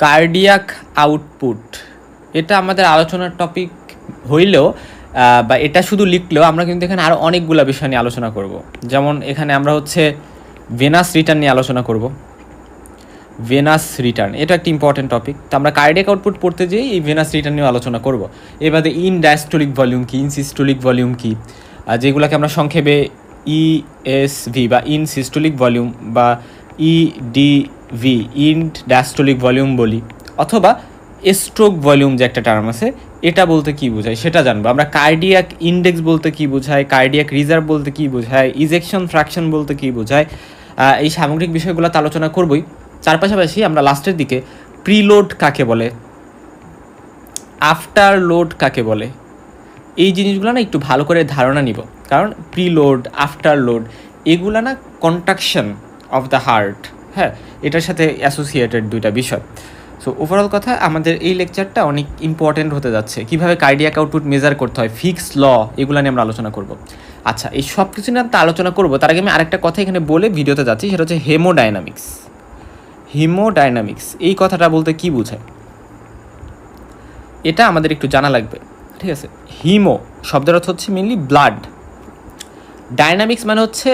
Cardiac output, এটা আমাদের আলোচনার টপিক হইলেও বা এটা শুধু লিখলেও আমরা কিন্তু এখানে আরও অনেকগুলো বিষয় নিয়ে আলোচনা করব। যেমন এখানে আমরা হচ্ছে ভেনাস রিটার্ন নিয়ে আলোচনা করব। ভেনাস রিটার্ন এটা একটা ইম্পর্টেন্ট টপিক, তো আমরা কার্ডিয়াক আউটপুট পড়তে যেয়ে এই ভেনাস রিটার্ন নিয়ে আলোচনা করব। এবারে ইন ডায়াস্টোলিক ভলিউম কি, ইন সিস্টোলিক ভলিউম কি, যেগুলোকে আমরা সংক্ষেপে ইএসভি বা ইন সিস্টোলিক ভলিউম বা ইডিভি ইন ডায়াস্টোলিক ভলিউম বলি, অথবা স্ট্রোক ভলিউম যে একটা টার্ম আছে এটা বলতে কী বোঝায় সেটা জানবো আমরা। কার্ডিয়াক ইন্ডেক্স বলতে কী বোঝায়, কার্ডিয়াক রিজার্ভ বলতে কী বোঝায়, ইজেকশন ফ্র্যাকশন বলতে কী বোঝায়, এই সামগ্রিক বিষয়গুলো তো আলোচনা করবই। তার পাশাপাশি আমরা লাস্টের দিকে প্রিলোড কাকে বলে, আফটার লোড কাকে বলে, এই জিনিসগুলো না একটু ভালো করে ধারণা নিব। কারণ প্রিলোড, আফটার লোড এগুলো না কন্ট্রাকশন অফ দ্য হার্ট, হ্যাঁ, এটার সাথে অ্যাসোসিয়েটেড দুইটা বিষয়। সো ওভারঅল কথা আমাদের এই লেকচারটা অনেক ইম্পর্টেন্ট হতে যাচ্ছে। কীভাবে কার্ডিয়াক আউটপুট মেজার করতে হয়, ফিক্স ল, এগুলো নিয়ে আমরা আলোচনা করব। আচ্ছা, এই সব কিছু নিয়ে আমরা আলোচনা করবো, তার আগে আমি আরেকটা কথা এখানে বলে ভিডিওতে যাচ্ছি, সেটা হচ্ছে হেমোডাইনামিক্স। হিমোডাইনামিক্স এই কথাটা বলতে কি বোঝায় এটা আমাদের একটু জানা লাগবে, ঠিক আছে। হিমো শব্দের অর্থ হচ্ছে মেনলি ব্লাড, ডাইনামিক্স মানে হচ্ছে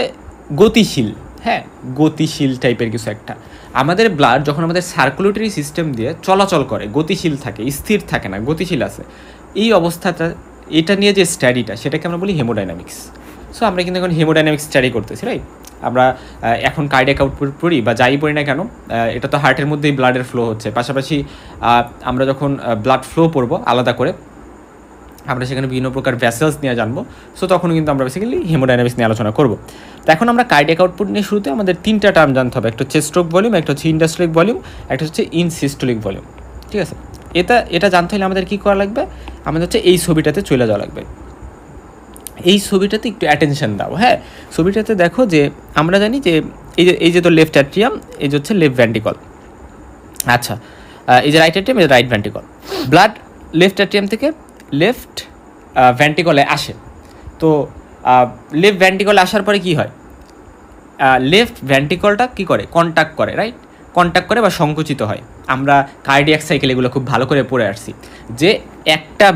গতিশীল, হ্যাঁ, গতিশীল টাইপের কিছু একটা। আমাদের ব্লাড যখন আমাদের সার্কুলেটরি সিস্টেম দিয়ে চলাচল করে, গতিশীল থাকে, স্থির থাকে না, গতিশীল আছে, এই অবস্থাটা, এটা নিয়ে যে স্টাডিটা সেটাকে আমরা বলি হেমোডাইনামিক্স। সো আমরা কিন্তু এখন হেমোডাইনামিক্স স্টাডি করতেছি, রাইট। আমরা এখন কার্ডিয়াক আউটপুট পড়ি বা যাই পড়ি না কেন, এটা তো হার্টের মধ্যেই ব্লাডের ফ্লো হচ্ছে। পাশাপাশি আমরা যখন ব্লাড ফ্লো পড়বো আলাদা করে, আমরা সেখানে বিভিন্ন প্রকার ভ্যাসেলস নিয়ে জানবো। সো তখন কিন্তু আমরা বেসিক্যালি হেমোডাইনামিক্স নিয়ে আলোচনা করবো। তো এখন আমরা কার্ডিয়াক আউটপুট নিয়ে শুরুতে আমাদের তিনটা টার্ম জানতে হবে, একটা হচ্ছে স্ট্রোক ভলিউম, একটা হচ্ছে ইনডাস্ট্রিক ভলিউম, একটা হচ্ছে ইনসিস্টোলিক ভলিউম, ঠিক আছে। এটা জানতে হলে আমাদের কী করা লাগবে, আমাদের হচ্ছে এই ছবিটাতে চলে যাওয়া লাগবে। এই ছবিটাতে একটু অ্যাটেনশন দাও, হ্যাঁ। ছবিটাতে দেখো যে আমরা জানি যে এই যে তো লেফট অ্যাট্রিয়াম, এই যে হচ্ছে লেফট ভেন্ট্রিকল। আচ্ছা, এই যে রাইট অ্যাট্রিয়াম, এই যে right ventricle. Blood left atrium থেকে লেফট ভেন্ট্রিকলে আসে। তো লেফট ভেন্ট্রিকলে আসার পরে কি হয়, লেফট ভেন্ট্রিকলটা কী করে, কন্ট্যাক্ট করে, রাইট, কন্ট্যাক্ট করে বা সংকুচিত হয়। আমরা কার্ডিয়াক সাইকেল এগুলো খুব ভালো করে পড়ে আসছি যে একটা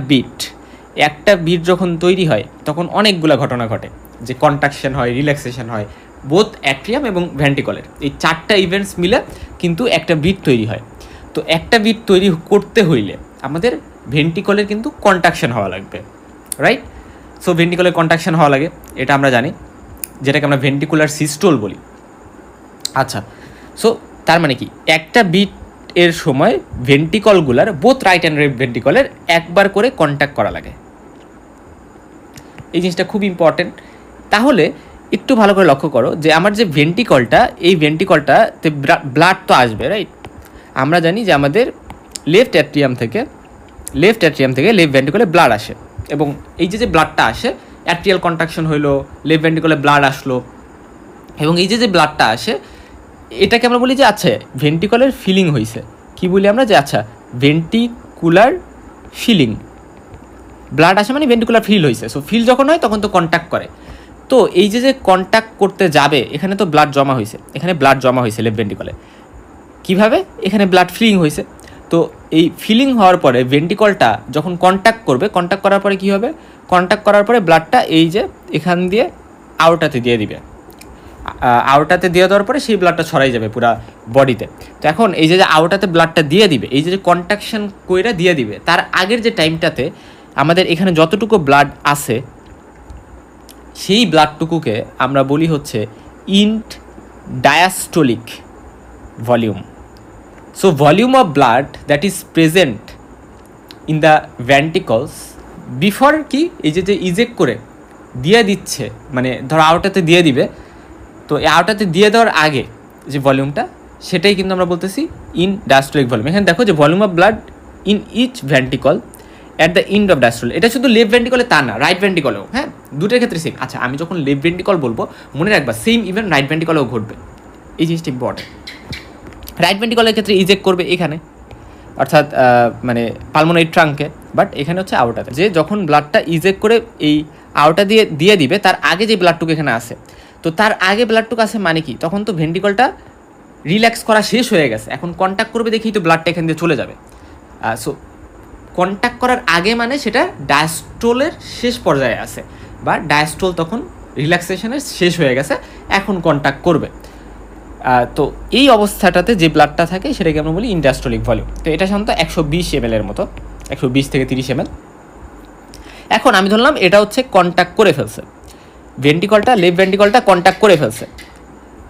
বিট যখন তৈরি হয় তখন অনেকগুলো ঘটনা ঘটে, যে কন্ট্রাকশন হয়, রিল্যাক্সেশন হয়, বোথ অ্যাট্রিয়াম এবং ভেন্ট্রিকলের, এই চারটা ইভেন্টস মিলে কিন্তু একটা বিট তৈরি হয়। তো একটা বিট তৈরি করতে হইলে আমাদের ভেন্ট্রিকলের কিন্তু কন্ট্রাকশন হওয়া লাগবে, রাইট। সো ভেন্ট্রিকলের কন্ট্রাকশন হওয়া লাগে, এটা আমরা জানি, যেটাকে আমরা ভেন্ট্রিকুলার সিস্টোল বলি। আচ্ছা, সো তার মানে কি, একটা বিট এর সময় ভেন্ট্রিকলগুলার, বোথ রাইট অ্যান্ড লেফট ভেন্ট্রিকলের একবার করে কন্ট্যাক্ট করা লাগে। এই জিনিসটা খুব ইম্পর্টেন্ট। তাহলে একটু ভালো করে লক্ষ্য করো যে আমার যে ভেন্ট্রিকলটা, এই ভেন্ট্রিকলটাতে ব্লাড তো আসবে, রাইট। আমরা জানি যে আমাদের লেফট অ্যাট্রিয়াম থেকে লেফট ভেন্ট্রিকলে ব্লাড আসে, এবং এই যে ব্লাডটা আসে, অ্যাট্রিয়াল কন্ট্রাকশন হইলো, লেফট ভেন্ট্রিকলে ব্লাড আসলো, এবং এই যে ব্লাডটা আসে এটাকে আমরা বলি যে আচ্ছা ভেন্ট্রিকলের ফিলিং হয়েছে। কি বলি আমরা, যে আচ্ছা ভেন্ট্রিকুলার ফিলিং, ব্লাড আসে মানে ভেন্ট্রিকুলার ফিল হয়েছে। সো ফিল যখন হয় তখন তো কন্ট্যাক্ট করে। তো এই যে কন্ট্যাক্ট করতে যাবে, এখানে তো ব্লাড জমা হয়েছে, এখানে ব্লাড জমা হয়েছে লেফট ভেন্ট্রিকলে। কীভাবে, এখানে ব্লাড ফিলিং হয়েছে। তো এই ফিলিং হওয়ার পরে ভেন্ট্রিকলটা যখন কন্ট্যাক্ট করবে, কন্ট্যাক্ট করার পরে কী হবে, কন্ট্যাক্ট করার পরে ব্লাডটা এই যে এখান দিয়ে আউটাতে দিয়ে দিবে, আউটাতে দিয়ে দেওয়ার পরে সেই ব্লাডটা ছড়াই যাবে পুরা বডিতে। তো এখন এই যে আউটাতে ব্লাডটা দিয়ে দিবে, এই যে কন্ট্রাকশন কইরা দিয়ে দিবে, তার আগের যে টাইমটাতে আমাদের এখানে যতটুকু ব্লাড আছে সেই ব্লাডটুকুকে আমরা বলি হচ্ছে int diastolic volume. So volume of blood that is present in the ভেন্ট্রিকলস before কি, এই যে ইজেক্ট করে দিয়ে দিচ্ছে, মানে ধরো আউটাতে দিয়ে দিবে, তো এই আউটাতে দিয়ে দেওয়ার আগে যে ভলিউমটা, সেটাই কিন্তু আমরা বলতেছি ইন ডায়াস্টোলিক ভলিউম। এখানে দেখো যে volume of blood in each ventricle at the end of diastole. এটা শুধু লেফট ভেন্ট্রিকলে তা না, রাইট ভেন্ট্রিকলেও, হ্যাঁ, দুটোর ক্ষেত্রে সেম। আচ্ছা, আমি যখন লেফট ভেন্ট্রিকল বলবো মনে রাখবা সেম ইভেন্ট রাইট ভেন্ট্রিকলেও ঘটবে, এই জিনিসটা ইম্পর্টেন্ট। রাইট ভেন্ট্রিকলের ক্ষেত্রে ইজেক্ট করবে এখানে, অর্থাৎ মানে পালমোনারি ট্রাঙ্কে, বাট এখানে হচ্ছে আউটাতে, যে যখন ব্লাডটা ইজেক্ট করে এই আউটা দিয়ে দিবে তার আগে যে ব্লাডটুকু এখানে আসে, তো তার আগে ব্লাডটুকু আসে মানে কি, তখন তো ভেন্ট্রিকলটা রিল্যাক্স করা শেষ হয়ে গেছে, এখন কন্ট্যাক্ট করবে দেখেই তো ব্লাডটা এখান দিয়ে চলে যাবে। সো কন্ট্যাক্ট করার আগে মানে সেটা ডায়াস্টোলের শেষ পর্যায়ে আছে, বা ডায়াস্টোল তখন রিল্যাক্সেশনের শেষ হয়ে গেছে, এখন কন্ট্যাক্ট করবে। তো এই অবস্থাটাতে যে ব্লাডটা থাকে সেটাকে আমরা বলি ইনডায়াস্টোলিক ভলিউম। তো এটা সাধারণত 120 ml এর মতো, 120 থেকে 30 ml। এখন আমি ধরলাম এটা হচ্ছে কন্ট্যাক্ট করে ফেলছে, ভেন্ট্রিকলটা, লেফট ভেন্ট্রিকলটা কন্ট্যাক্ট করে ফেলছে।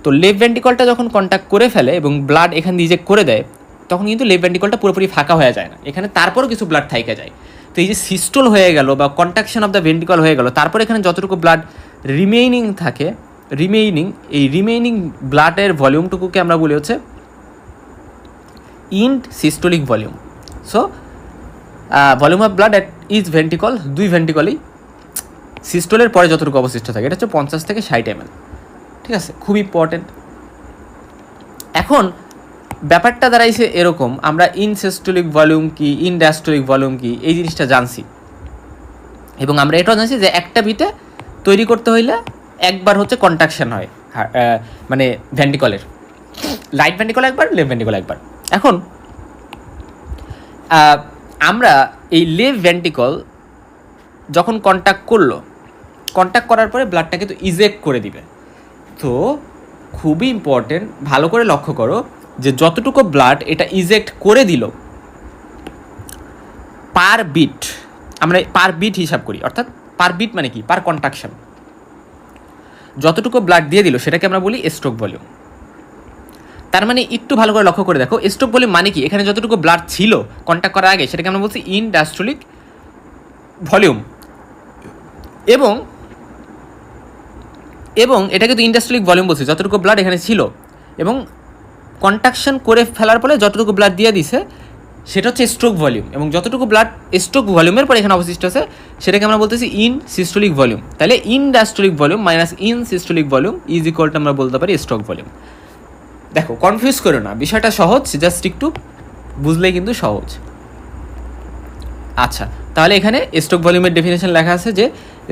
তো লেফট ভেন্ট্রিকলটা যখন কন্ট্যাক্ট করে ফেলে এবং ব্লাড এখান দিয়ে ইজেক্ট করে দেয়, তখন কিন্তু লেফট ভেন্ট্রিকলটা পুরোপুরি ফাঁকা হয়ে যায় না, এখানে তারপরও কিছু ব্লাড থাইকে যায়। তো এই যে সিস্টোল হয়ে গেল বা কন্ট্রাকশন অফ দ্য ভেন্ট্রিকল হয়ে গেল, তারপর এখানে যতটুকু ব্লাড রিমেইনিং থাকে, এই রিমেইনিং ব্লাডের ভলিউমটুকুকে আমরা বলি হচ্ছে ইন্ড systolic volume. So volume of blood at is ventricle, দুই ভেন্ট্রিকলই সিস্টোলের পরে যতটুকু অবশিষ্ট থাকে, এটা হচ্ছে 50 থেকে 60 ml। ঠিক আছে, খুব ইম্পর্টেন্ট। এখন ব্যাপারটা দাঁড়াইছে এরকম, আমরা ইনসিস্টোলিক ভলিউম কি, ইনডায়াস্টোলিক ভলিউম কি, এই জিনিসটা জানছি, এবং আমরা এটাও জানছি যে একটা বিটে তৈরি করতে হইলে একবার হচ্ছে কন্ট্রাকশন হয়, মানে ভেন্ট্রিকলের, রাইট ভেন্ট্রিকল একবার, লেফট ভেন্ট্রিকল একবার। এখন আমরা এই লেফট ভেন্ট্রিকল যখন কন্ট্যাক্ট করলো, কন্ট্যাক্ট করার পরে ব্লাডটাকে তো ইজেক্ট করে দিবে। তো খুবই ইম্পর্টেন্ট, ভালো করে লক্ষ্য করো যে যতটুকু ব্লাড এটা ইজেক্ট করে দিল পার বিট, আমরা পার বিট হিসাব করি, অর্থাৎ পার বিট মানে কি, পার কন্ট্রাকশন যতটুকু ব্লাড দিয়ে দিল সেটাকে আমরা বলি স্ট্রোক ভলিউম। তার মানে একটু ভালো করে লক্ষ্য করে দেখো, স্ট্রোক ভলিউম মানে কি, এখানে যতটুকু ব্লাড ছিল কন্ট্যাক্ট করার আগে সেটাকে আমরা বলছি ইনডায়াস্টোলিক ভলিউম, এবং এটাকে তো ইনডায়াস্টোলিক ভলিউম বলছি যতটুকু ব্লাড এখানে ছিল, এবং কন্ট্রাকশন করে ফেলার ফলে যতটুকু ব্লাড দিয়ে দিছে সেটা হচ্ছে স্ট্রোক ভলিউম, এবং যতটুকু ব্লাড স্ট্রোক ভলিউমের পরে এখানে অবশিষ্ট আছে সেটাকে আমরা বলতেছি ইন সিস্টোলিক ভলিউম। তাহলে end diastolic volume minus end systolic volume is equal to আমরা বলতে পারি স্ট্রোক ভলিউম। দেখো কনফিউজ করো না, বিষয়টা সহজ, জাস্ট একটু বুঝলেই কিন্তু সহজ। আচ্ছা, তাহলে এখানে স্ট্রোক ভলিউমের ডেফিনেশন লেখা আছে যে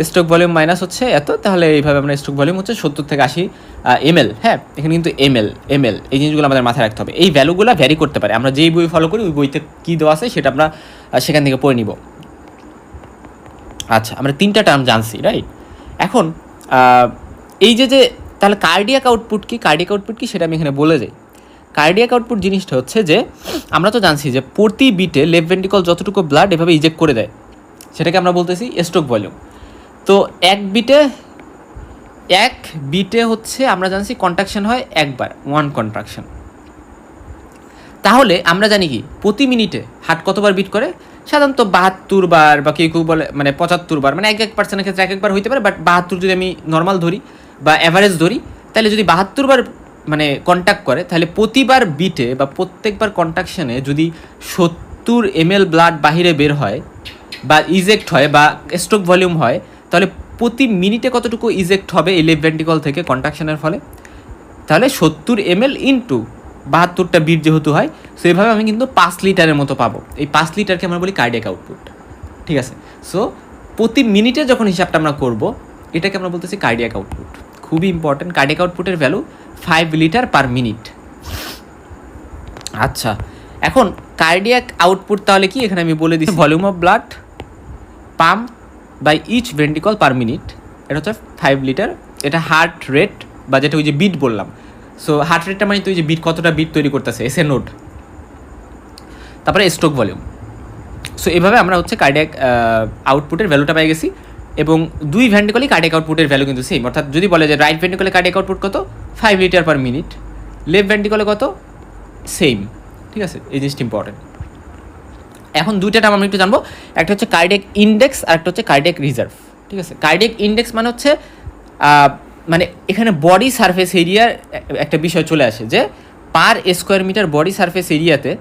স্ট্রোক ভলিউম মাইনাস হচ্ছে এত, তাহলে এইভাবে আমরা স্ট্রোক ভলিউম হচ্ছে 70 থেকে 80 ml। হ্যাঁ, এখানে কিন্তু ml এই জিনিসগুলো আমাদের মাথায় রাখতে হবে, এই ভ্যালুগুলো ভ্যারি করতে পারে, আমরা যেই বই ফলো করি ওই বইতে কী দেওয়া আছে সেটা আমরা সেখান থেকে পড়ে নিব। আচ্ছা, আমরা 3টা টার্ম জানছি, রাইট? এখন এই যে তাহলে কার্ডিয়াক আউটপুট কি সেটা আমি এখানে বলে যাই। কার্ডিয়াক আউটপুট জিনিসটা হচ্ছে যে আমরা তো জানছি যে প্রতি বিটে লেফট ভেন্ট্রিকল যতটুকু ব্লাড এভাবে ইজেক্ট করে দেয় সেটাকে আমরা বলতেছি স্ট্রোক ভলিউম। তো এক বিটে হচ্ছে আমরা জানছি কন্ট্রাকশন হয় একবার, 1 কন্ট্রাকশন। তাহলে আমরা জানি কি প্রতি মিনিটে হার্ট কতবার বিট করে, সাধারণত 72 বার, বা কেউ বলে মানে 75 বার, মানে এক পার্সেন্টের ক্ষেত্রে এক একবার হইতে পারে, বাট 72 যদি আমি নর্মাল ধরি বা অ্যাভারেজ ধরি, তাহলে যদি 72 বার মানে কন্ট্যাক্ট করে, তাহলে প্রতিবার বিটে বা প্রত্যেকবার কন্ট্রাকশনে যদি 70 ml ব্লাড বাহিরে বের হয় বা ইজেক্ট হয় বা স্ট্রোক ভলিউম হয়, তাহলে প্রতি মিনিটে কতটুকু ইজেক্ট হবে এই লেফট ভেন্ট্রিকল থেকে কন্ট্রাকশনের ফলে, তাহলে 70 ml ইন্টু 72টা বিট যেহেতু হয়, সো এইভাবে আমি কিন্তু 5 লিটারের মতো পাবো। এই 5 লিটারকে আমরা বলি কার্ডিয়াক আউটপুট। ঠিক আছে, সো প্রতি মিনিটে যখন হিসাবটা আমরা করব, এটাকে আমরা বলতেছি কার্ডিয়াক আউটপুট। খুবই ইম্পর্টেন্ট, কার্ডিয়াক আউটপুটের ভ্যালু 5 লিটার পার মিনিট। আচ্ছা, এখন কার্ডিয়াক আউটপুট তাহলে কি, এখানে আমি বলে দিচ্ছি volume of blood pump by each ventricle per minute, এটা হচ্ছে 5 লিটার। এটা হার্ট রেট বা যেটা ওই যে বিট বললাম, সো হার্ট রেটটা মানে তো ওই যে বিট, কতটা বিট তৈরি করতেছে, এসে নোট, তারপরে স্ট্রোক ভলিউম। সো এভাবে আমরা হচ্ছে কার্ডিয়াক আউটপুটের ভ্যালুটা পেয়ে গেছি, এবং দুই ভেন্ট্রিকলই কার্ডিয়াক আউটপুটের ভ্যালু কিন্তু সেম, অর্থাৎ যদি বলে যে রাইট ভেন্ট্রিকলে কার্ডিয়াক আউটপুট কত, 5 লিটার পার মিনিট, লেফট ভেন্ট্রিকলে কত, সেম। ঠিক আছে, এই জিনিসটা ইম্পর্টেন্ট। এখন দুইটা টার্ম আমরা একটু জানবো, একটা হচ্ছে কার্ডিয়াক ইন্ডেক্স আর একটা হচ্ছে কার্ডিয়াক রিজার্ভ। ঠিক আছে, কার্ডিয়াক ইন্ডেক্স মানে হচ্ছে মানে এখানে বডি সারফেস এরিয়ার একটা বিষয় চলে আসে, যে per square metre body surface এরিয়াতে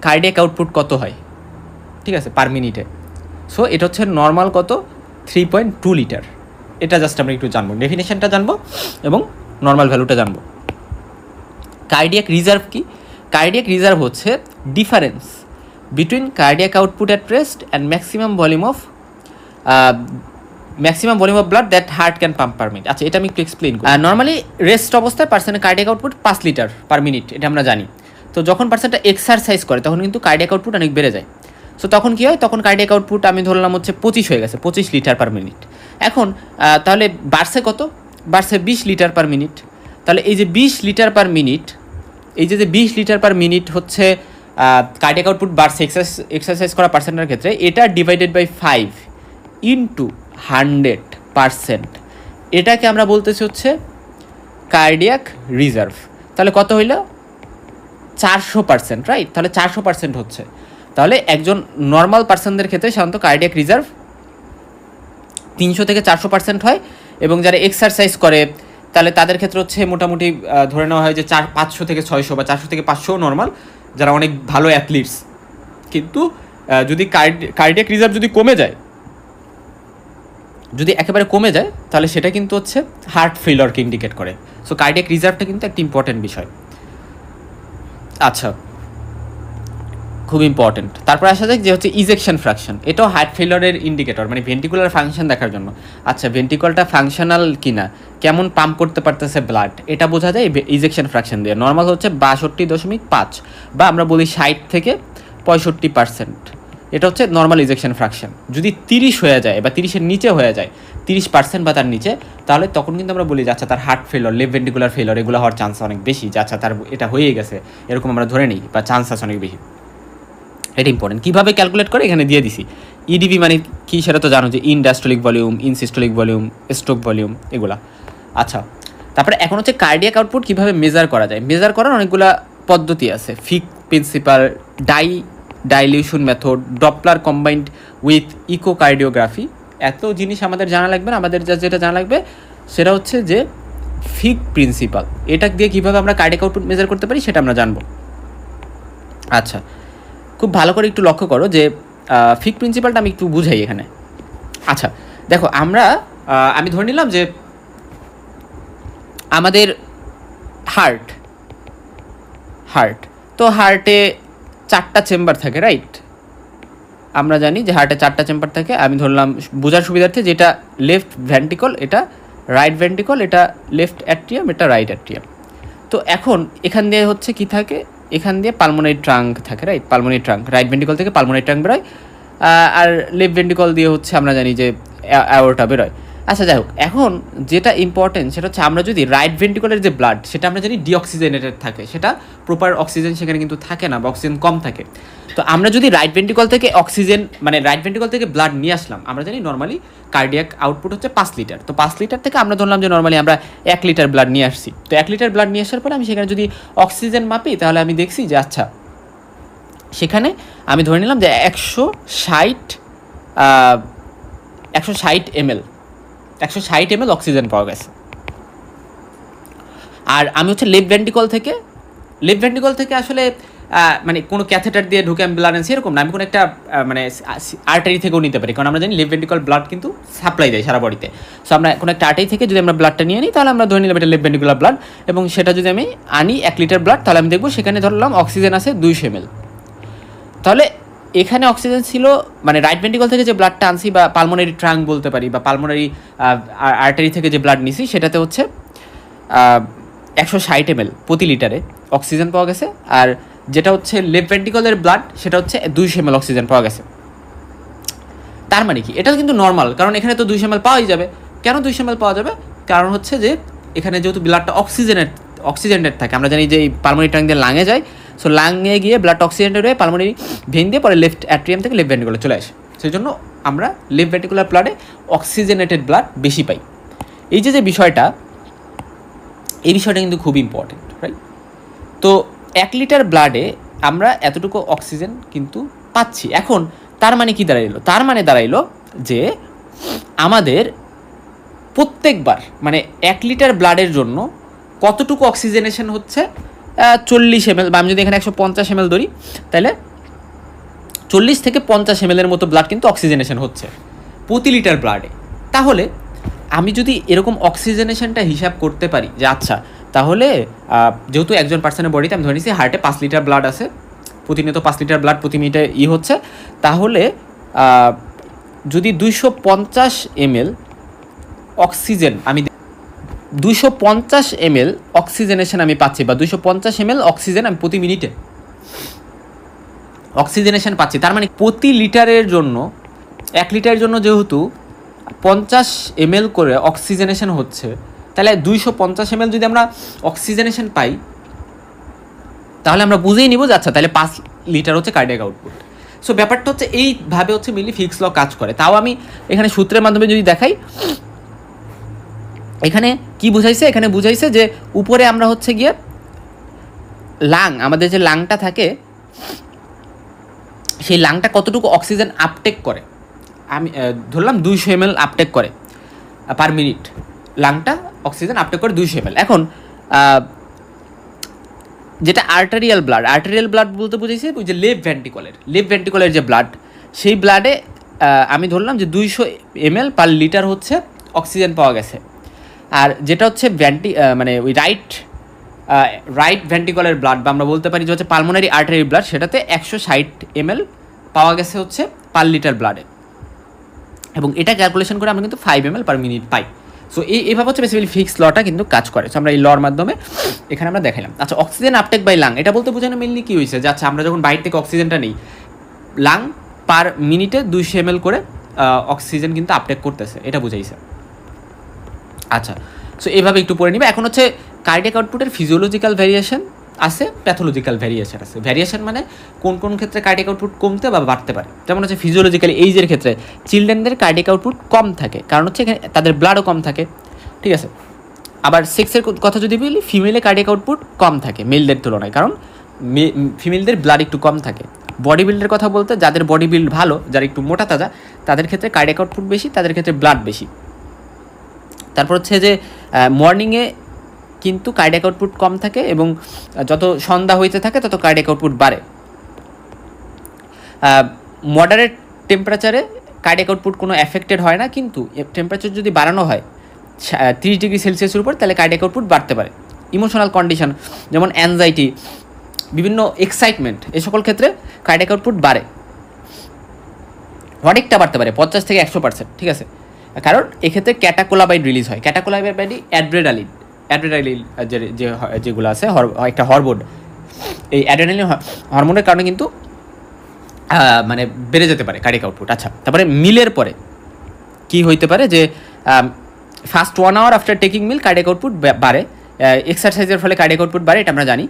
কার্ডিয়াক আউটপুট কত হয়, ঠিক আছে, পার মিনিটে। সো এটা হচ্ছে নর্মাল কত, 3.2 লিটার। এটা জাস্ট আমরা একটু জানবো, ডেফিনেশনটা জানবো এবং নর্মাল ভ্যালুটা জানবো। কার্ডিয়াক রিজার্ভ কি? কার্ডিয়াক রিজার্ভ হচ্ছে difference between cardiac output at rest and maximum volume of maximum volume of blood that heart can pump per minute. আচ্ছা, এটা আমি একটু এক্সপ্লেইন করি। নর্মালি রেস্ট অবস্থায় পার্সনের cardiac output 5 litre per minute, এটা আমরা জানি। তো যখন পার্সনটা এক্সারসাইজ করে তখন কিন্তু কার্ডিয়াক আউটপুট অনেক বেড়ে যায়। সো তখন কী হয়, তখন কার্ডিয়াক আউটপুট আমি ধরলাম হচ্ছে 25 হয়ে গেছে, 25 লিটার পার মিনিট। এখন তাহলে বাড়ছে কত? বাড়ছে 20 লিটার পার মিনিট। তাহলে এই যে 20 লিটার পার মিনিট, এই যে 20 লিটার পার মিনিট হচ্ছে কার্ডিয়াক আউটপুট বাড়ছে এক্সারসাইজ করা পার্সেন্টের ক্ষেত্রে, এটা ডিভাইডেড বাই 5 ইন্টু 100%, এটাকে আমরা বলতেছি হচ্ছে কার্ডিয়াক রিজার্ভ। তাহলে কত হইল? 400%, রাইট? তাহলে 400% হচ্ছে। তাহলে একজন নর্মাল পার্সনদের ক্ষেত্রে সাধারণত কার্ডিয়াক রিজার্ভ 300 থেকে 400% হয়, এবং যারা এক্সারসাইজ করে তাহলে তাদের ক্ষেত্রে হচ্ছে মোটামুটি ধরে নেওয়া হয় যে 500 থেকে 600 বা 400 থেকে 500 নর্মাল, যারা অনেক ভালো অ্যাথলিটস। কিন্তু যদি কার্ডিয়াক রিজার্ভ যদি কমে যায়, যদি একেবারে কমে যায়, তাহলে সেটা কিন্তু হচ্ছে হার্ট ফেলিওরকে ইন্ডিকেট করে। সো কার্ডিয়াক রিজার্ভটা কিন্তু একটা ইম্পর্টেন্ট বিষয়। আচ্ছা, খুব ইম্পর্টেন্ট। তারপর আসা যাক যে হচ্ছে ইজেকশন ফ্র্যাকশন, এটাও হার্ট ফেলিওরের ইন্ডিকেটর, মানে ভেন্টিকুলার ফাংশন দেখার জন্য। আচ্ছা, ভেন্টিকলটা ফাংশনাল কিনা, কেমন পাম্প করতে পারতেছে ব্লাড, এটা বোঝা যায় ইজেকশন ফ্র্যাকশন দিয়ে। নর্মাল হচ্ছে 62.5, বা আমরা বলি 60 থেকে 65%, এটা হচ্ছে নর্মাল ইজেকশন ফ্র্যাকশন। যদি 30 হয়ে যায় বা 30-এর নিচে হয়ে যায়, 30% বা তার নিচে, তাহলে তখন কিন্তু আমরা বলি যে আচ্ছা তার heart failure, left ventricular failure, এগুলো হওয়ার চান্স অনেক বেশি, যে আচ্ছা তার এটা হয়ে গেছে, এরকম আমরা ধরে নিই, বা চান্স আছে অনেক বেশি। এটা ইম্পর্টেন্ট। কীভাবে ক্যালকুলেট করে এখানে দিয়ে দিছি। ইডিভি মানে কি সেটা তো জানো, যে in diastolic volume, in systolic volume, stroke volume, এগুলা। আচ্ছা, তারপরে এখন হচ্ছে কার্ডিয়াক আউটপুট কীভাবে মেজার করা যায়। মেজার করার অনেকগুলো পদ্ধতি আছে। ফিক principal, dilution method, Doppler combined with echocardiography. এত জিনিস আমাদের জানা লাগবে না, আমাদের যেটা জানা লাগবে সেটা হচ্ছে যে ফিক প্রিন্সিপাল, এটা দিয়ে কীভাবে আমরা কার্ডিয়াক আউটপুট মেজার করতে পারি সেটা আমরা জানবো। আচ্ছা, খুব ভালো করে একটু লক্ষ্য করো যে ফিক প্রিন্সিপালটা আমি একটু বুঝাই এখানে। আচ্ছা দেখো, আমি ধরে নিলাম যে আমাদের হার্ট তো হার্টে 4টা চেম্বার থাকে, রাইট? আমরা জানি যে হার্টে 4টা চেম্বার থাকে। আমি ধরলাম বোঝার সুবিধার্থে যেটা লেফট ভেন্ট্রিকল, এটা রাইট ভেন্ট্রিকল, এটা লেফট অ্যাট্রিয়াম, এটা রাইট অ্যাট্রিয়াম। তো এখন এখান দিয়ে হচ্ছে কি থাকে, এখান দিয়ে পালমোনারি ট্রাঙ্ক থাকে, right? Pulmonary trunk, right ventricle থেকে পালমোনারি ট্রাঙ্ক বেরোয়, আর লেফট ভেন্ট্রিকল দিয়ে হচ্ছে আমরা জানি যে অ্যাওর্টা বেরোয়। আচ্ছা যাই হোক, এখন যেটা ইম্পর্টেন্ট সেটা হচ্ছে আমরা যদি রাইট ভেন্ট্রিকলের যে ব্লাড, সেটা আমরা জানি ডিঅক্সিজেনেটেড থাকে, সেটা প্রপার অক্সিজেন সেখানে কিন্তু থাকে না, বা অক্সিজেন কম থাকে। তো আমরা যদি রাইট ভেন্ট্রিকল থেকে অক্সিজেন, মানে রাইট ভেন্ট্রিকল থেকে ব্লাড নিয়ে আসলাম, আমরা জানি নর্মালি কার্ডিয়াক আউটপুট হচ্ছে 5 লিটার। তো 5 লিটার থেকে আমরা ধরলাম যে নর্মালি আমরা 1 লিটার ব্লাড নিয়ে আসছি। তো 1 লিটার ব্লাড নিয়ে আসার পরে আমি সেখানে যদি অক্সিজেন মাপি, তাহলে আমি দেখছি যে আচ্ছা সেখানে আমি ধরে নিলাম যে 160 ml অক্সিজেন পাওয়া গেছে। আর আমি হচ্ছে লেফট ভেন্ট্রিকল থেকে আসলে মানে কোনো ক্যাথেটার দিয়ে ঢুকে আমি ব্লাড আনছি এরকম না, আমি কোনো একটা মানে আর্টারি থেকেও নিতে পারি, কারণ আমরা জানি লেফট ভেন্ট্রিকল ব্লাড কিন্তু সাপ্লাই দেয় সারা বডিতে। সো আমরা কোনো একটা আর্টারি থেকে যদি আমরা ব্লাডটা নিয়ে নিই, তাহলে আমরা ধরে নিলাম এটা লেফট ভেন্ট্রিকুলার ব্লাড, এবং সেটা যদি আমি আনি 1 লিটার ব্লাড, তাহলে আমি দেখবো সেখানে ধরলাম অক্সিজেন আছে 200 ml। তাহলে এখানে অক্সিজেন ছিল, মানে রাইট ভেন্ট্রিকল থেকে যে ব্লাডটা আনছি, বা পালমোনারি ট্রাঙ্ক বলতে পারি, বা পালমোনারি আর্টারি থেকে যে ব্লাড নিছি, সেটাতে হচ্ছে 160 ml প্রতি লিটারে অক্সিজেন পাওয়া গেছে। আর যেটা হচ্ছে লেফট ভেন্ট্রিকলের ব্লাড, সেটা হচ্ছে 200 ml অক্সিজেন পাওয়া গেছে। তার মানে কি, এটা কিন্তু নর্মাল, কারণ এখানে তো 200 ml পাওয়াই যাবে। কেন 200 ml পাওয়া যাবে? কারণ হচ্ছে যে এখানে যেহেতু ব্লাডটা অক্সিজেনেটেড থাকে, আমরা জানি যে এই পালমোনারি ট্রাঙ্ক দিয়ে লাঙে যায়, সো লাঙে গিয়ে ব্লাডটা অক্সিজেনেটেড হয়ে পালমোনারি ভেন দিয়ে পরে লেফট অ্যাট্রিয়াম থেকে লেফট ভেন্ট্রিকুলে চলে আসে। সেই জন্য আমরা লেফট ভেন্ট্রিকুলার ব্লাডে অক্সিজেনেটেড ব্লাড বেশি পাই। এই যে বিষয়টা, এই বিষয়টা কিন্তু খুব ইম্পর্টেন্ট, রাইট? তো 1 লিটার ব্লাডে আমরা এতটুকু অক্সিজেন কিন্তু পাচ্ছি। এখন তার মানে কি দাঁড়াইলো? তার মানে দাঁড়াইলো যে আমাদের প্রত্যেকবার, মানে 1 লিটার ব্লাডের জন্য কতটুকু অক্সিজেনেশন হচ্ছে, 40 ml, বা আমি যদি এখানে 150 ml ধরি, তাহলে 40 থেকে 50 ml এর মতো ব্লাড কিন্তু অক্সিজেনেশন হচ্ছে প্রতি লিটার ব্লাডে। তাহলে আমি যদি এরকম অক্সিজেনেশনটা হিসাব করতে পারি যে আচ্ছা তাহলে যেহেতু একজন পার্সনের বডিতে আমি ধরে নিচ্ছি হার্টে 5 লিটার ব্লাড আছে, প্রতিনিয়ত 5 লিটার ব্লাড প্রতি মিনিটে হচ্ছে, তাহলে যদি 250 ml অক্সিজেন আমি 250 ml অক্সিজেনেশন আমি পাচ্ছি, বা 250 ml অক্সিজেন আমি প্রতি মিনিটে অক্সিজেনেশন পাচ্ছি। তার মানে প্রতি লিটারের জন্য 1 লিটারের জন্য যেহেতু 50 ml করে অক্সিজেনেশন হচ্ছে, তাহলে 250 ml যদি আমরা অক্সিজেনেশন পাই, তাহলে আমরা বুঝেই নিব যে আচ্ছা তাহলে 5 লিটার হচ্ছে কার্ডিয়াক আউটপুট। সো ব্যাপারটা হচ্ছে এইভাবে হচ্ছে মেইনলি ফিক্স ল কাজ করে। তাও আমি এখানে সূত্রের মাধ্যমে যদি দেখাই, এখানে কি বুঝাইছে, এখানে বুঝাইছে যে উপরে আমরা হচ্ছে গিয়ে লাং, আমাদের যে লাংটা থাকে সেই লাংটা কতটুকু অক্সিজেন আপটেক করে, আমি ধরলাম 200 ml আপটেক করে পার মিনিট, লাংটা অক্সিজেন আপটেক করে 200 ml। এখন যেটা আর্টারিয়াল ব্লাড বলতে বুঝেছি ওই যে লেফট ভেন্ট্রিকলের যে ব্লাড, সেই ব্লাডে আমি ধরলাম যে 200 ml পার লিটার হচ্ছে অক্সিজেন পাওয়া গেছে। আর যেটা হচ্ছে মানে ওই রাইট ভেন্ট্রিকলের ব্লাড, বা আমরা বলতে পারি যে হচ্ছে পালমোনারি আর্টারি ব্লাড, সেটাতে 160 ml পাওয়া গেছে হচ্ছে পার লিটার ব্লাডে, এবং এটা ক্যালকুলেশন করে আমরা কিন্তু 5 ml পার মিনিট পাই। সো এইভাবে হচ্ছে বেসিক্যালি ফিক্স লটা কিন্তু কাজ করে। সো আমরা এই লর মাধ্যমে এখানে আমরা দেখালাম। আচ্ছা, অক্সিজেন আপটেক বাই লাং, এটা বলতে বোঝানো মেনলি কী হয়েছে যে আচ্ছা আমরা যখন বাইরে থেকে অক্সিজেনটা নিই, লাং পার মিনিটে 200 ml করে অক্সিজেন কিন্তু আপটেক করতেছে, এটা বুঝাইছে। আচ্ছা, সো এইভাবে একটু পড়ে নিবে। এখন হচ্ছে কার্ডিয়াক আউটপুটের ফিজিওলজিক্যাল ভ্যারিয়েশন আছে, প্যাথোলজিক্যাল ভ্যারিয়েশন আছে। ভ্যারিয়েশন মানে কোন কোন ক্ষেত্রে কার্ডিয়াক আউটপুট কমতে বা বাড়তে পারে। যেমন হচ্ছে ফিজিওলজিক্যালি এইজের ক্ষেত্রে চিলড্রেনদের কার্ডিয়াক আউটপুট কম থাকে, কারণ হচ্ছে এখানে তাদের ব্লাডও কম থাকে, ঠিক আছে। আবার সেক্সের কথা যদি বলি, ফিমেলে কার্ডিয়াক আউটপুট কম থাকে মেলদের তুলনায়, কারণ ফিমেলদের ব্লাড একটু কম থাকে। বডি বিল্ডের কথা বলতে যাদের বডি বিল্ড ভালো, যারা একটু মোটা তাজা, তাদের ক্ষেত্রে কার্ডিয়াক আউটপুট বেশি, তাদের ক্ষেত্রে ব্লাড বেশি। তারপর হচ্ছে যে মর্নিংয়ে কিন্তু কার্ডিয়াক আউটপুট কম থাকে, এবং যত সন্ধ্যা হইতে থাকে তত কার্ডিয়াক আউটপুট বাড়ে। মডারেট টেম্পারেচারে কার্ডিয়াক আউটপুট কোনো এফেক্টেড হয় না, কিন্তু টেম্পারেচার যদি বাড়ানো হয় 30 ডিগ্রি সেলসিয়াসের উপর, তাহলে কার্ডিয়াক আউটপুট বাড়তে পারে। ইমোশনাল কন্ডিশন যেমন অ্যাংজাইটি, বিভিন্ন এক্সাইটমেন্ট, এই সকল ক্ষেত্রে কার্ডিয়াক আউটপুট বাড়ে, অনেকটা বাড়তে পারে, 50 থেকে 100%, ঠিক আছে। কারণ এক্ষেত্রে ক্যাটাকোলামাইড রিলিজ হয়। ক্যাটাকোলামাইড অ্যাড্রেনালিন যেগুলো আছে, একটা হরমোন, এই অ্যাড্রেনালিন হরমোনের কারণে কিন্তু মানে বেড়ে যেতে পারে কার্ডিয়াক আউটপুট। আচ্ছা, তারপরে মিলের পরে কি হইতে পারে যে ফার্স্ট 1 hour আফটার টেকিং মিল কার্ডিয়াক আউটপুট বাড়ে, এক্সারসাইজের ফলে কার্ডিয়াক আউটপুট বাড়ে, এটা আমরা জানি।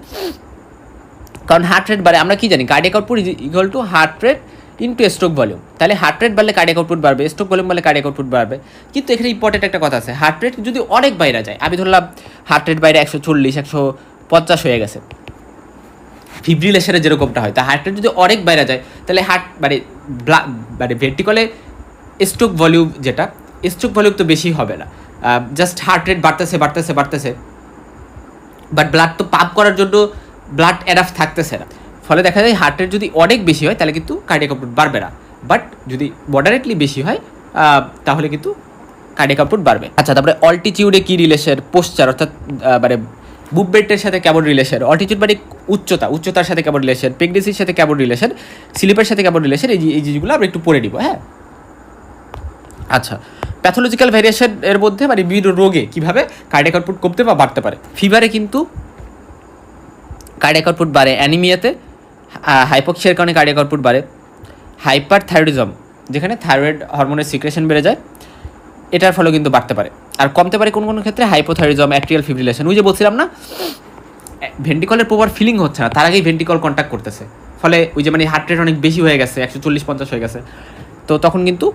কারণ হার্ট রেট বাড়ে, আমরা কি জানি cardiac output equal to heart rate into stroke volume. তাহলে হার্ট রেট বাড়লে কার্ডিয়াক আউটপুট বাড়বে, স্ট্রোক ভলিউম বাড়লে কার্ডিয়াক আউটপুট বাড়বে। কিন্তু এখানে ইম্পর্টেন্ট একটা কথা আছে, হার্ট রেট যদি অনেক বাইরে যায়, আমি ধরলাম হার্ট রেট বাইরে 140 150 হয়ে গেছে, ফিব্রিলেশনে যেরকমটা হয়, তা হার্ট রেট যদি অনেক বাইরে যায়, তাহলে মানে ভেন্ট্রিকলে স্ট্রোক ভলিউম তো বেশি হবে না, জাস্ট হার্ট রেট বাড়তেছে, বাট ব্লাড তো পাম্প করার জন্য ব্লাড এনাফ থাকতেছে না। ফলে দেখা যায় হার্ট রেট যদি অনেক বেশি হয় তাহলে কিন্তু কার্ডিয়াক আউটপুট বাড়বে না, বাট যদি মডারেটলি বেশি হয় তাহলে কিন্তু কার্ডিয়াক আউটপুট বাড়বে। আচ্ছা, তারপরে অল্টিটিউডে কী রিলেশন, পোশ্চার অর্থাৎ মানে মুভমেন্টের সাথে কেমন রিলেশন, অল্টিটিউড মানে উচ্চতার সাথে কেমন রিলেশন, প্রেগনেন্সির সাথে কেমন রিলেশন, স্লিপের সাথে কেমন রিলেশন, এই জিনিসগুলো আমরা একটু পড়ে নিব। হ্যাঁ, আচ্ছা, প্যাথোলজিক্যাল ভ্যারিয়েশন এর মধ্যে মানে বিভিন্ন রোগে কীভাবে কার্ডিয়াক আউটপুট কমতে বা বাড়তে পারে। ফিভারে কিন্তু কার্ডিয়াক আউটপুট বাড়ে, অ্যানিমিয়াতে হাইপোক্সিয়ার কারণে কার্ডিয়াক আউটপুট বাড়ে, হাইপার থাইরয়েডিজম যেখানে থাইরয়েড হরমোনের সিক্রেশন বেড়ে যায়, এটার ফলেও কিন্তু বাড়তে পারে। আর কমতে পারে কোন কোন ক্ষেত্রে হাইপোথাইরয়েডিজম, অ্যাট্রিয়াল ফিব্রিলেশন। ওই যে বলছিলাম না, ভেন্ট্রিকলের প্রপার ফিলিং হচ্ছে না, তার আগেই ভেন্ট্রিকল কন্ট্যাক্ট করতেছে, ফলে ওই যে মানে হার্ট রেট অনেক বেশি হয়ে গেছে, 140-50 হয়ে গেছে, তো তখন কিন্তু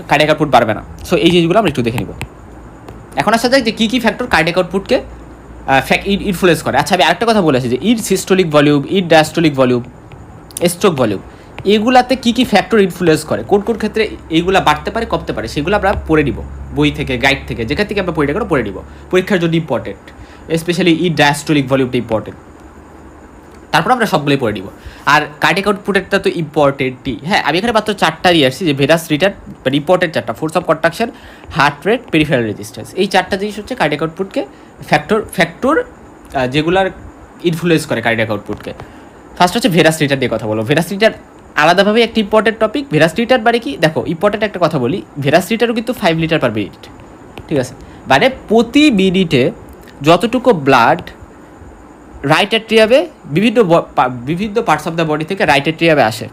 কার্ডিয়াক আউটপুট বাড়বে না। সো এই জিনিসগুলো আমরা একটু দেখে নিব। এখন আসা যায় যে কী কী ফ্যাক্টর কার্ডিয়াক আউটপুটকে ইনফ্লুয়েন্স করে। আচ্ছা, আমি আরেকটা কথা বলে আসি যে systolic volume, diastolic volume, stroke volume, এগুলাতে কী কী ফ্যাক্টর ইনফ্লুয়েন্স করে, কোন কোন ক্ষেত্রে এইগুলো বাড়তে পারে কমতে পারে, সেগুলো আমরা পড়ে নিব বই থেকে, গাইড থেকে, যেখান থেকে আমরা পড়ে নিব, পরীক্ষার জন্য ইম্পর্টেন্ট, স্পেশালি ডায়াস্টোলিক ভলিউমটা ইম্পর্টেন্ট। তারপর আমরা সবগুলোই পড়ে নিব। আর কার্ডিয়াক আউটপুটেরটা তো ইম্পর্টেন্টই। হ্যাঁ, আমি এখানে মাত্র 4টাই আসছি, যে ভেরাস রিটার্ড মানে ইম্পর্টেন্ট 4টা, force of contraction, heart rate, peripheral resistance, এই 4টা জিনিস হচ্ছে কার্ডিয়াক আউটপুটকে ফ্যাক্টর যেগুলার ইনফ্লুয়েন্স করে কার্ডিয়াক আউটপুটকে। ফার্স্ট হচ্ছে ভেরাস রিটার্ড নিয়ে কথা বলো। ভেরাস রিটার্ড আলাদাভাবে একটা ইম্পর্টেন্ট টপিক। ভেরাস রিটার্ড মানে কি, দেখো ইম্পর্টেন্ট একটা কথা বলি, ভেরাস রিটার্ডও কিন্তু 5 লিটার পার মিনিট, ঠিক ঠিক আছে, মানে প্রতি মিনিটে যতটুকু ব্লাড রাইট অ্যাট্রিয়ামে বিভিন্ন পার্টস অফ দ্য বডি থেকে রাইট অ্যাট্রিয়ামে আসে,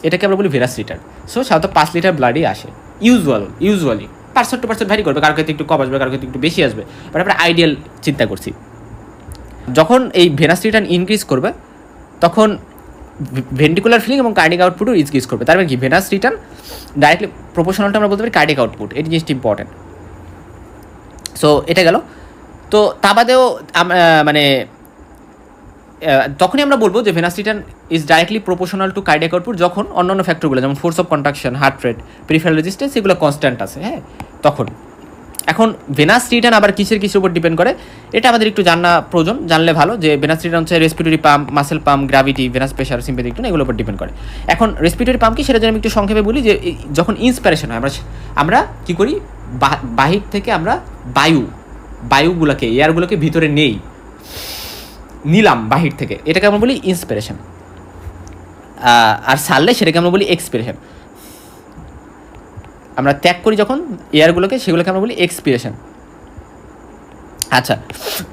এটাকে আমরা বলি ভেনাস রিটার্ন। সো সাধারণত 5 লিটার ব্লাডই আসে usually, percent to percent vary করবে, কারো ক্ষেত্রে একটু কম আসবে, কারো ক্ষেত্রে একটু বেশি আসবে, বাট আমরা আইডিয়াল চিন্তা করছি। যখন এই ভেনাস রিটার্ন ইনক্রিজ করবে তখন ভেন্টিকুলার ফিলিং এবং কার্ডিক আউটপুটও ইনক্রিজ করবে। তার মানে কি, ভেনাস রিটার্ন ডাইরেক্টলি প্রপোর্শনালটা আমরা বলতে পারি কার্ডিক আউটপুট, এই জিনিসটা ইম্পর্টেন্ট। সো এটা গেল। তো তা বাদেও মানে তখনই আমরা বলবো যে venous return is directly proportional to cardiac output যখন অন্যান্য ফ্যাক্টরগুলো যেমন force of contraction, heart rate, peripheral resistance এগুলো কনস্ট্যান্ট আছে, হ্যাঁ তখন। এখন ভেনাস রিটার্ন আবার কিসের উপর ডিপেন্ড করে এটা আমাদের একটু জানা প্রয়োজন, জানলে ভালো। যে ভেনাস রিটার্ন হচ্ছে respiratory pump, muscle pump, gravity, venous pressure, sympathetic tone এগুলোর উপর ডিপেন্ড করে। এখন রেসপিরেটরি পাম্প কি সেটা যদি আমি একটু সংক্ষেপে বলি, যে যখন ইন্সপিরেশন হয় আমরা কী করি, বাহির থেকে আমরা বায়ুগুলোকে এয়ারগুলোকে ভিতরে নিলাম বাহির থেকে, এটাকে আমরা বলি ইন্সপিরেশন। আর ছাড়লে সেটাকে আমরা বলি এক্সপিরেশন। আমরা ত্যাগ করি যখন এয়ারগুলোকে, সেগুলোকে আমরা বলি এক্সপিরেশন। আচ্ছা,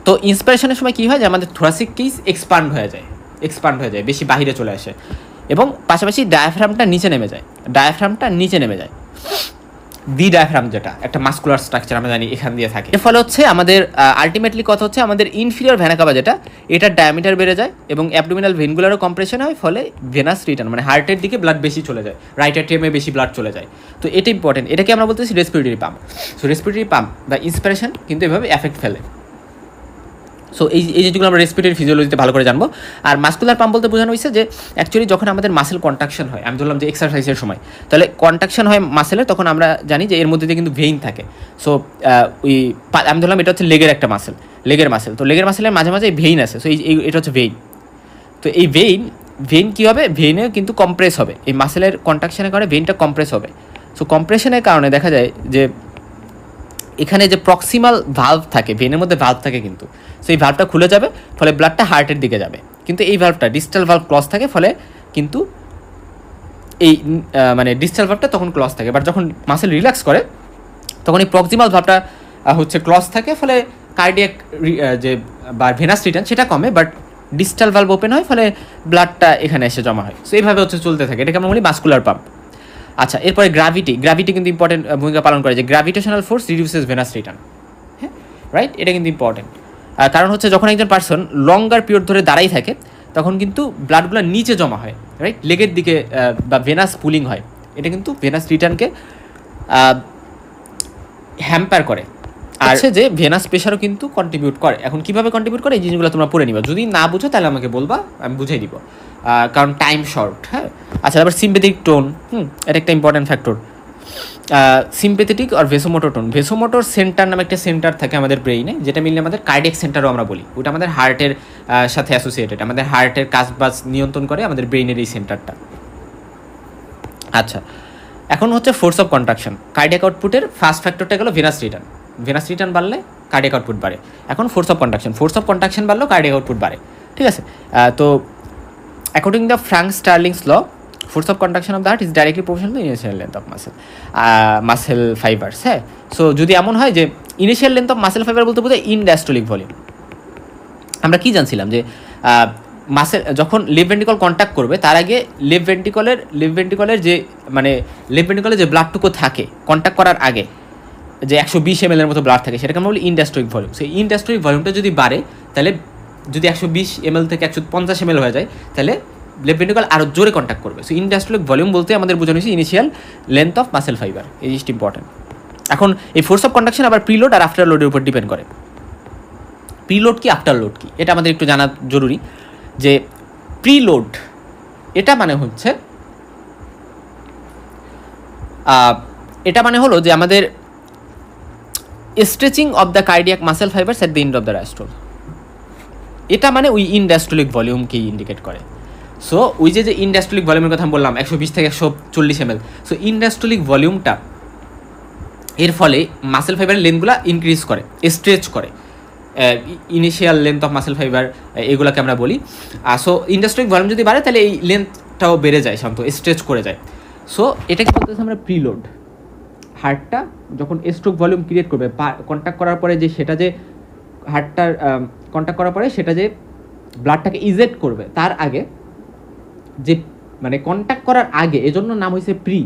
তো ইন্সপিরেশনের সময় কী হয়, যে আমাদের থোরাসিক কেস এক্সপান্ড হয়ে যায়, বেশি বাহিরে চলে আসে, এবং পাশাপাশি ডায়াফ্রামটা নিচে নেমে যায়। দি ডায়াফ্রাম যেটা একটা মাস্কুলার স্ট্রাকচার আমরা জানি এখান দিয়ে থাকে। এর ফলে হচ্ছে আমাদের আলটিমেটলি কথা হচ্ছে আমাদের ইনফিরিয়র ভেনা কাভা যেটা, এটার ডায়ামিটার বেড়ে যায় এবং অ্যাবডোমিনাল ভেনগুলোরও কম্প্রেশন হয়, ফলে ভেনাস রিটার্ন মানে হার্টের দিকে ব্লাড বেশি চলে যায়, রাইট অ্যাট্রিয়ামে বেশি ব্লাড চলে যায়। তো এটা ইম্পর্টেন্ট, এটাকে আমরা বলতেছি respiratory pump. So respiratory pump বা ইন্সপিরেশন কিন্তু এভাবে এফেক্ট ফেলে। সো এই জিনিসগুলো আমরা রেসপিরেটরি ফিজিওলজিতে ভালো করে জানবো। আর মাস্কুলার পাম্প বলতে বোঝানো হয়েছে যে অ্যাকচুয়ালি যখন আমাদের মাসেল কন্ট্রাকশন হয়, আমি ধরলাম যে এক্সারসাইজের সময়, তাহলে কন্ট্রাকশন হয় মাসেলের, তখন আমরা জানি যে এর মধ্যে দিয়ে কিন্তু ভেইন থাকে। সো আমি ধরলাম এটা হচ্ছে লেগের মাসেল। তো লেগের মাসেলের মাঝে মাঝে ভেইন আছে। সো এটা হচ্ছে ভেইন। তো এই ভেইন কী হবে, ভেইনে কিন্তু কম্প্রেস হবে, এই মাসেলের কন্ট্রাকশনের কারণে ভেইনটা কম্প্রেস হবে। সো কম্প্রেশনের কারণে দেখা যায় যে এখানে যে প্রক্সিমাল ভালভ থাকে, ভেনের মধ্যে ভালভ থাকে কিন্তু, সেই ভালভটা খুলে যাবে, ফলে ব্লাডটা হার্টের দিকে যাবে। কিন্তু এই ভালভটা ডিস্টাল ভালভ ক্লজ থাকে, ফলে কিন্তু এই মানে ডিস্টাল ভালভটা তখন ক্লজ থাকে। বাট যখন মাসেল রিল্যাক্স করে তখন এই প্রক্সিমাল ভালভটা হচ্ছে ক্লজ থাকে, ফলে কার্ডিয়াক যে বা ভেনাস রিটার্ন সেটা কমে, বাট ডিস্টাল ভালভ ওপেন হয়, ফলে ব্লাডটা এখানে এসে জমা হয়। সো এইভাবে হচ্ছে চলতে থাকে, এটাকে আমরা বলি মাস্কুলার পাম্প। আচ্ছা, এরপরে গ্র্যাভিটি কিন্তু ইম্পর্টেন্ট ভূমিকা পালন করে, যে gravitational force reduces venous return, হ্যাঁ রাইট, এটা কিন্তু ইম্পর্টেন্ট। কারণ হচ্ছে যখন একজন পার্সন লঙ্গার পিরিয়ড ধরে দাঁড়াই থাকে তখন কিন্তু ব্লাডগুলো নিচে জমা হয়, রাইট, লেগের দিকে বা ভেনাস পুলিং হয়, এটা কিন্তু ভেনাস রিটার্নকে হ্যাম্পার করে। আর যে ভেনাস প্রেশারও কিন্তু কন্ট্রিবিউট করে। এখন কীভাবে কন্ট্রিবিউট করে এই জিনিসগুলো তোমরা পড়ে নিবা, যদি না বুঝো তাহলে আমাকে বলবা, আমি বুঝাই দিব, কারণ টাইম শর্ট। হ্যাঁ, আচ্ছা, আবার সিম্প্যাথেটিক টোন, এটা একটা ইম্পর্টেন্ট ফ্যাক্টর। সিম্প্যাথেটিক আর ভেসোমোটর টোন, ভেসোমোটর সেন্টার নামে একটা সেন্টার থাকে আমাদের ব্রেইনে, যেটা মিললে আমাদের কার্ডিয়াক সেন্টারও আমরা বলি, ওটা আমাদের হার্টের সাথে অ্যাসোসিয়েটেড, আমাদের হার্টের কাজবাজ নিয়ন্ত্রণ করে আমাদের ব্রেইনের এই সেন্টারটা। আচ্ছা, এখন হচ্ছে ফোর্স অফ কন্ট্রাকশন। কার্ডিয়াক আউটপুটের ফার্স্ট ফ্যাক্টরটা গেলো ভেনাস রিটার্ন বাড়লে কার্ডিয়াক আউটপুট বাড়ে। এখন ফোর্স অফ কন্ট্রাকশন বাড়লেও কার্ডিয়াক আউটপুট বাড়ে, ঠিক আছে। তো according the Frank Starling's law, force of contraction of the heart is directly proportional to initial length of muscle fibres. হ্যাঁ, সো যদি এমন হয় যে initial length of muscle fibre বলতে বোঝায় ইনডায়াস্টোলিক ভলিউম। আমরা কি জানছিলাম যে মাসেল যখন লেফট ভেন্ট্রিকল কন্ট্যাক্ট করবে তার আগে লেফট ভেন্ট্রিকলের যে মানে লেফট ভেন্ট্রিকলে যে ব্লাডটুকু থাকে কন্ট্যাক্ট করার আগে যে 120 ml এর মতো ব্লাড থাকে, সেটাকে আমরা বলি ইনডায়াস্টোলিক ভলিউম। সেই ইনডায়াস্টোলিক ভলিউমটা যদি বাড়ে, তাহলে যদি 120 ml থেকে 150 ml হয়ে যায়, তাহলে লেফট ভেন্ট্রিকল আরও জোরে কন্ট্যাক্ট করবে। সো ইনডায়াস্টোলিক ভলিউম বলতে আমাদের বোঝানো হয়েছে initial length of muscle fibre, এই জিনিসটি ইম্পর্টেন্ট। এখন এই ফোর্স অফ কন্ট্রাকশন আবার প্রিলোড আর আফটার লোডের উপর ডিপেন্ড করে। প্রিলোড কি, আফটার লোড কি, এটা আমাদের একটু জানা জরুরি। যে প্রিলোড এটা মানে হচ্ছে হলো যে আমাদের stretching of the cardiac muscle fibres at the end of the diastole, এটা মানে ওই ইনডায়াস্টোলিক ভলিউমকেই ইন্ডিকেট করে। সো ওই যে ইনডায়াস্টোলিক ভলিউমের কথা বললাম 120 থেকে 140 ml, সো ইনডায়াস্টোলিক ভলিউমটা এর ফলে মাসেল ফাইবারের লেন্থগুলো ইনক্রিজ করে, স্ট্রেচ করে, initial length of muscle fibre এগুলোকে আমরা বলি। সো ইনডায়াস্টোলিক ভলিউম যদি বাড়ে তাহলে এই লেন্থটাও বেড়ে যায়, শান্ত স্ট্রেচ করে যায়। সো এটাকে বলতেছি আমরা প্রিলোড। হার্টটা যখন স্ট্রোক ভলিউম ক্রিয়েট করবে, কন্ট্যাক্ট করার পরে যে সেটা যে হার্টটার কন্ট্যাক্ট করার পরে সেটা যে ব্লাডটাকে ইজেক্ট করবে, তার আগে যে মানে কন্ট্যাক্ট করার আগে, এজন্য নাম হয়েছে প্রি।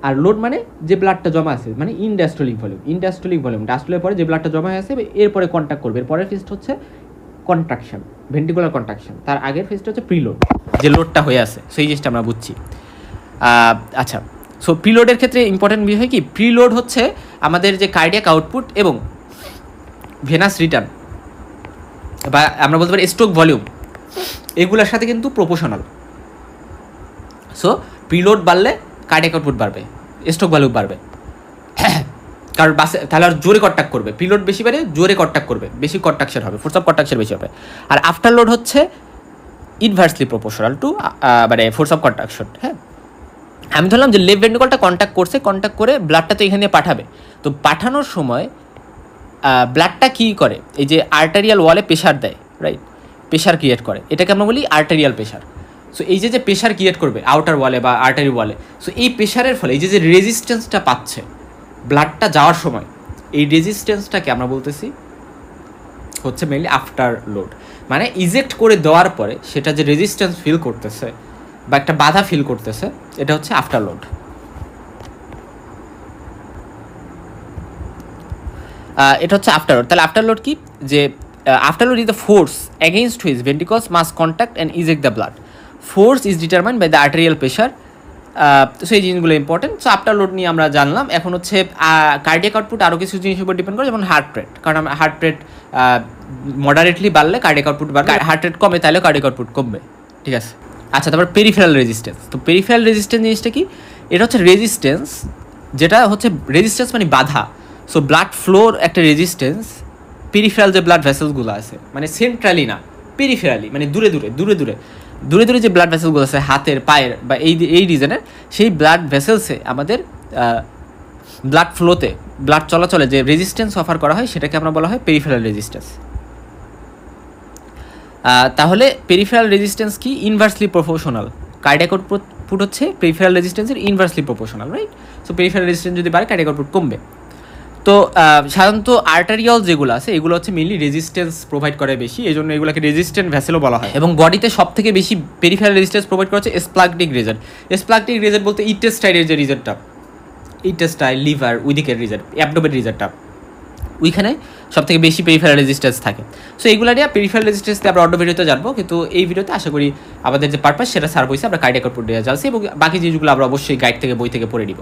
আর লোড মানে যে ব্লাডটা জমা আছে, মানে ইনডাস্ট্রোলিক ভলিউম। ইনডাস্ট্রোলিক ভলিউম ডাস্টলের পরে যে ব্লাডটা জমা হয়ে আছে এরপরে কন্ট্যাক্ট করবে, এর পরের ফেজটা হচ্ছে কন্ট্রাকশন, ভেন্টিকুলার কন্ট্রাকশন। তার আগের ফেজটা হচ্ছে প্রিলোড, যে লোডটা হয়ে আছে, সেই জিনিসটা আমরা বুঝছি। আচ্ছা, সো প্রিলোডের ক্ষেত্রে ইম্পর্টেন্ট বিষয় কি, প্রিলোড হচ্ছে আমাদের যে কার্ডিয়াক আউটপুট এবং ভেনাস রিটার্ন, বা আমরা বলতে পারি স্ট্রোক ভলিউম, এগুলোর সাথে কিন্তু প্রপোর্শনাল। সো প্রিলোড বাড়লে কার্ডিয়াক আউটপুট বাড়বে, স্ট্রোক ভলিউম বাড়বে, কারণ বাসে তাহলে আর জোরে কন্ট্যাক্ট করবে। প্রিলোড বেশি বেড়ে জোরে কন্ট্যাক্ট করবে, বেশি কন্ট্রাকশন হবে, ফোর্স অফ কন্ট্রাকশন বেশি হবে। আর আফটার লোড হচ্ছে ইনভার্সলি প্রপোর্শনাল টু মানে ফোর্স অফ কন্ট্রাকশন। হ্যাঁ, আমি ধরলাম যে লেফট ভেন্ট্রিকলটা কন্ট্যাক্ট করছে, কন্ট্যাক্ট করে ব্লাডটা তো এখানে পাঠাবে। তো পাঠানোর সময় ব্লাডটা কী করে, এই যে আর্টারিয়াল ওয়ালে প্রেশার দেয়, রাইট, প্রেশার ক্রিয়েট করে, এটাকে আমরা বলি আর্টারিয়াল প্রেশার। সো এই যে প্রেশার ক্রিয়েট করবে আউটার ওয়ালে বা আর্টারি ওয়ালে, সো এই প্রেশারের ফলে এই যে রেজিস্ট্যান্সটা পাচ্ছে ব্লাডটা যাওয়ার সময়, এই রেজিস্ট্যান্সটাকে আমরা বলতেছি হচ্ছে মেইনলি আফটার লোড। মানে ইজেক্ট করে দেওয়ার পরে সেটা যে রেজিস্ট্যান্স ফিল করতেছে বা একটা বাধা ফিল করতেছে, এটা হচ্ছে আফটার লোড। এটা হচ্ছে আফটার লোড। তাহলে আফটার লোড কি, যে afterload is the force against which ventricles must contract and eject the blood. Force is determined by the arterial pressure. তো সেই জিনিসগুলো ইম্পর্টেন্ট। সো আফটার লোড নিয়ে আমরা জানলাম। এখন হচ্ছে কার্ডিয়াক আউটপুট আরও কিছু জিনিসের উপর ডিপেন্ড করে, যেমন হার্ট রেট। কারণ আমরা হার্ট রেট মডারেটলি বাড়লে কার্ডিয়াক আউটপুট বাড়বে, হার্ট রেট কমে তাহলে কার্ডিয়াক আউটপুট কমবে, ঠিক আছে। আচ্ছা, তারপর পেরিফেরাল রেজিস্ট্যান্স। তো পেরিফেরাল রেজিস্ট্যান্স জিনিসটা কি, এটা হচ্ছে রেজিস্ট্যান্স, যেটা হচ্ছে রেজিস্ট্যান্স মানে বাধা। সো ব্লাড ফ্লোর একটা রেজিস্ট্যান্স, পেরিফেরাল যে ব্লাড ভেসেলসগুলো আছে, মানে সেন্ট্রালি না, পেরিফেরালি, মানে দূরে দূরে দূরে দূরে দূরে দূরে যে ব্লাড ভেসেলগুলো আছে হাতের, পায়ের বা এই রিজনের, সেই ব্লাড ভেসেলসে আমাদের ব্লাড ফ্লোতে, ব্লাড চলাচলে যে রেজিস্ট্যান্স অফার করা হয় সেটাকে আমরা বলা হয় পেরিফেরাল রেজিস্ট্যান্স। তাহলে পেরিফেরাল রেজিস্ট্যান্স কি, ইনভার্সলি প্রপোর্শনাল। কার্ডিয়াক আউটপুট হচ্ছে পেরিফেরাল রেজিস্ট্যান্সের inversely proportional, right. So peripheral resistance যদি বাড়ে কার্ডিয়াক আউটপুট কমবে। তো সাধারণত আর্টারিয়াল যেগুলো আছে এগুলো হচ্ছে মেইনলি রেজিস্ট্যান্স প্রোভাইড করে বেশি, এই জন্য এগুলোকে রেজিস্ট্যান্ট ভ্যাসেলও বলা হয়। এবং বডিতে সব থেকে বেশি পেরিফেরাল রেজিস্ট্যান্স প্রোভাইড করা হচ্ছে স্প্লাগটিক রিজন। স্প্লাগটিক রিজন বলতে ইন্টেস্টাইনের যে রিজনটা, ইন্টেস্টাইন, লিভার, ওইদিকের রিজন, অ্যাবডোমেন রিজনটা, ওইখানে সব থেকে বেশি পেরিফেরাল রেজিস্ট্যান্স থাকে। সো এইগুলো নিয়ে পেরিফেরাল রেজিস্ট্যান্স আমরা অন্য ভিডিওতে জানবো, কিন্তু এই ভিডিওতে আশা করি আমাদের যে পারপাস সেটা সার্ভ হয়েছে। আমরা কার্ডিয়াক আউটপুট নিয়ে যাচ্ছি এবং বাকি জিনিসগুলো আমরা অবশ্যই গাইড থেকে, বই থেকে পড়ে নিব।